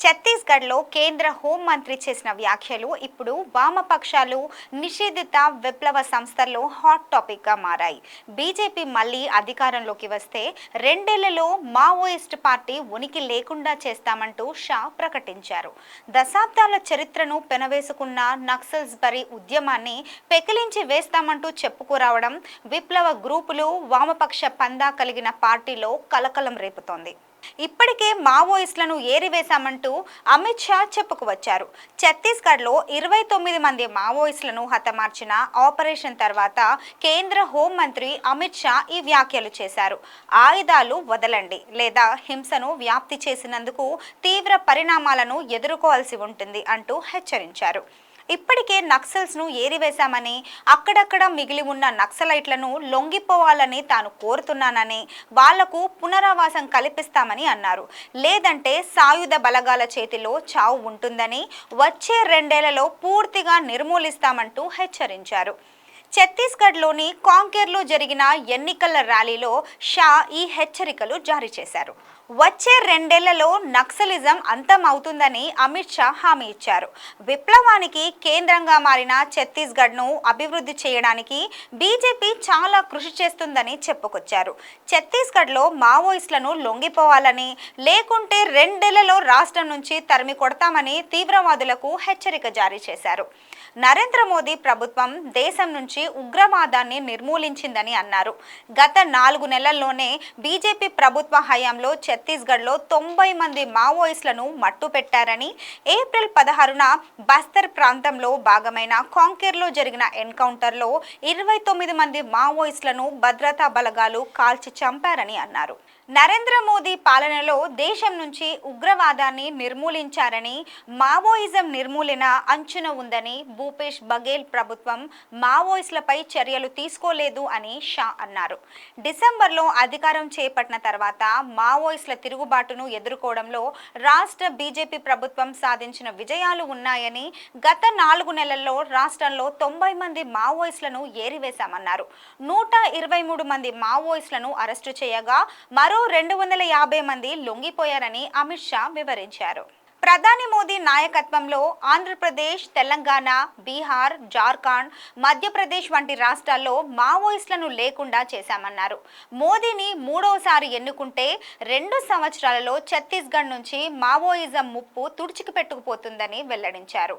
ఛత్తీస్గఢ్లో కేంద్ర హోంమంత్రి చేసిన వ్యాఖ్యలు ఇప్పుడు వామపక్షాలు నిషేధిత విప్లవ సంస్థల్లో హాట్ టాపిక్గా మారాయి. బీజేపీ మళ్లీ అధికారంలోకి వస్తే 2 ఏళ్లలో మావోయిస్ట్ పార్టీ ఉనికి లేకుండా చేస్తామంటూ షా ప్రకటించారు. దశాబ్దాల చరిత్రను పెనవేసుకున్న నక్సల్స్ బరి ఉద్యమాన్ని పెకిలించి వేస్తామంటూ చెప్పుకురావడం విప్లవ గ్రూపులు వామపక్ష పందా కలిగిన పార్టీలో కలకలం రేపుతోంది. ఇప్పటికే మావోయిస్టులను ఏరివేశామంటూ అమిత్ షా చెప్పుకువచ్చారు. ఛత్తీస్గఢ్లో 29 మంది మావోయిస్టులను హతమార్చిన ఆపరేషన్ తర్వాత కేంద్ర హోంమంత్రి అమిత్ షా ఈ వ్యాఖ్యలు చేశారు. ఆయుధాలు వదలండి లేదా హింసను వ్యాప్తి చేసినందుకు తీవ్ర పరిణామాలను ఎదుర్కోవాల్సి ఉంటుంది అంటూ హెచ్చరించారు. ఇప్పటికే నక్సల్స్ను ఏరివేశామని, అక్కడక్కడ మిగిలి ఉన్న నక్సలైట్లను లొంగిపోవాలని తాను కోరుతున్నానని, వాళ్లకు పునరావాసం కల్పిస్తామని అన్నారు. లేదంటే సాయుధ బలగాల చేతిలో చావు ఉంటుందని, వచ్చే 2 ఏళ్లలో పూర్తిగా నిర్మూలిస్తామంటూ హెచ్చరించారు. ఛత్తీస్గఢ్లోని కాంకేర్లో జరిగిన ఎన్నికల ర్యాలీలో షా ఈ హెచ్చరికలు జారీ చేశారు. వచ్చే 2 ఏళ్లలో నక్సలిజం అంతం అవుతుందని అమిత్ షా హామీ ఇచ్చారు. విప్లవానికి కేంద్రంగా మారిన ఛత్తీస్గఢ్ను అభివృద్ధి చేయడానికి బీజేపీ చాలా కృషి చేస్తుందని చెప్పుకొచ్చారు. ఛత్తీస్గఢ్లో మావోయిస్టులను లొంగిపోవాలని, లేకుంటే 2 ఏళ్లలో రాష్ట్రం నుంచి తరిమి కొడతామని తీవ్రవాదులకు హెచ్చరిక జారీ చేశారు. నరేంద్ర మోదీ ప్రభుత్వం దేశం నుంచి ఉగ్రవాదాన్ని నిర్మూలించిందని అన్నారు. గత 4 నెలల్లోనే బీజేపీ ప్రభుత్వ హయాంలో ఛత్తీస్గఢ్లో 90 మంది మావోయిస్టులను మట్టుపెట్టారని, ఏప్రిల్ 16న బస్తర్ ప్రాంతంలో భాగమైన కాంకేర్లో జరిగిన ఎన్కౌంటర్లో 29 మంది మావోయిస్టులను భద్రతా బలగాలు కాల్చి చంపారని అన్నారు. నరేంద్ర మోదీ పాలనలో దేశం నుంచి ఉగ్రవాదాన్ని నిర్మూలించారని, మావోయిజం నిర్మూలన అంచున ఉందని భూపేష్ బఘేల్ ప్రభుత్వం మావోయిస్టులపై చర్యలు తీసుకోలేదు అని షా అన్నారు. డిసెంబర్లో అధికారం చేపట్టిన తర్వాత మావోయిస్టుల తిరుగుబాటును ఎదుర్కోవడంలో రాష్ట్ర బీజేపీ ప్రభుత్వం సాధించిన విజయాలు ఉన్నాయని, గత 4 నెలల్లో రాష్ట్రంలో 90 మంది మావోయిస్టులను ఏరివేశామన్నారు. 123 మంది మావోయిస్టులను అరెస్టు చేయగా మరో 250 మంది లొంగిపోయారని అమిత్ షా వివరించారు. ప్రధాని మోదీ నాయకత్వంలో ఆంధ్రప్రదేశ్, తెలంగాణ, బీహార్, జార్ఖండ్, మధ్యప్రదేశ్ వంటి రాష్ట్రాల్లో మావోయిస్టులను లేకుండా చేశామన్నారు. మోదీని 3వసారి ఎన్నుకుంటే 2 సంవత్సరాలలో ఛత్తీస్గఢ్ నుంచి మావోయిజం ముప్పు తుడిచిపెట్టుకుపోతుందని వెల్లడించారు.